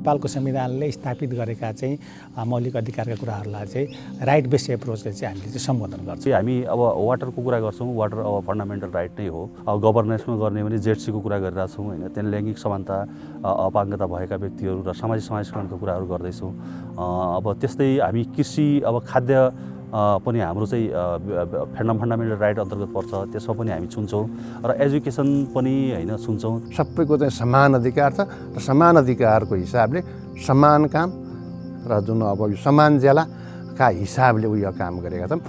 नेपालको संविधानले स्थापित गरेका चाहिँ मौलिक अधिकारका कुराहरूलाई चाहिँ राइट बेस्ड एप्रोचले चाहिँ हामीले चाहिँ सम्बोधन गर्छौँ। हामी अब वाटरको कुरा गर्छौँ, वाटर अब फन्डामेन्टल राइट नै हो। अब गभर्नेन्समा गर्ने भने जेडसीको कुरा गरिरहेको छौँ होइन, त्यहाँ लैङ्गिक समानता अपाङ्गता भएका व्यक्तिहरू र सामाजिक समावेशीकरणको कुराहरू गर्दैछौँ। अब त्यस्तै हामी कृषि अब खाद्य पनि हाम्रो चाहिँ फन्डामेन्टल राइट अन्तर्गत पर्छ, त्यसमा पनि हामी छुन्छौँ र एजुकेसन पनि होइन छुन्छौँ। सबैको चाहिँ समान अधिकार छ र समान अधिकारको हिसाबले समान काम र जुन अब यो समान ज्यालाका हिसाबले उयो काम गरेका छौँ।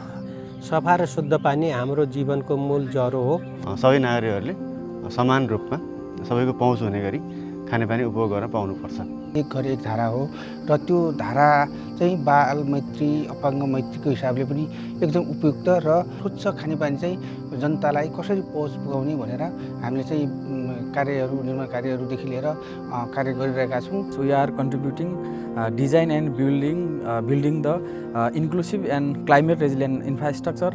सफा र शुद्ध पानी हाम्रो जीवनको मूल जरो हो। सबै नागरिकहरूले समान रूपमा सबैको पहुँच हुने गरी खानेपानी उपभोग गर्न पाउनुपर्छ। एक घर एक धारा हो र त्यो धारा चाहिँ बाल मैत्री अपाङ्ग मैत्रीको हिसाबले पनि एकदम उपयुक्त र स्वच्छ खानेपानी चाहिँ जनतालाई कसरी पहुँच पुगाउने भनेर हामीले चाहिँ निर्माण कार्यहरूदेखि लिएर कार्य गरिरहेका छौँ। So we are contributing design and building the inclusive and climate resilient infrastructure,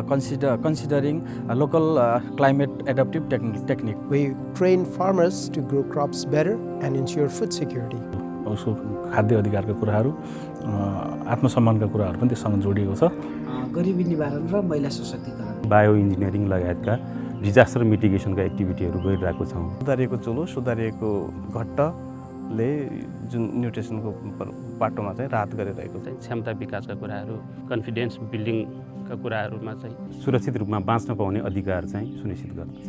considering local climate adaptive technique. We train farmers to grow crops better and ensure food security. उसको खाद्य अधिकारका कुराहरू, आत्मसम्मानका कुराहरू पनि त्यससँग जोडिएको छ। गरिबी निवारण र महिला सशक्तिकरण, बायो इन्जिनियरिङ लगायतका डिजास्टर मिटिगेसनका एक्टिभिटीहरू गरिरहेको छौँ। सुधारिएको चुलो, सुधारिएको घट्टले जुन न्युट्रिसनको बाटोमा चाहिँ राहत गरिरहेको छ। क्षमता विकासका कुराहरू, कन्फिडेन्स बिल्डिङका कुराहरूमा चाहिँ सुरक्षित रूपमा बाँच्न पाउने अधिकार चाहिँ सुनिश्चित गर्दछ।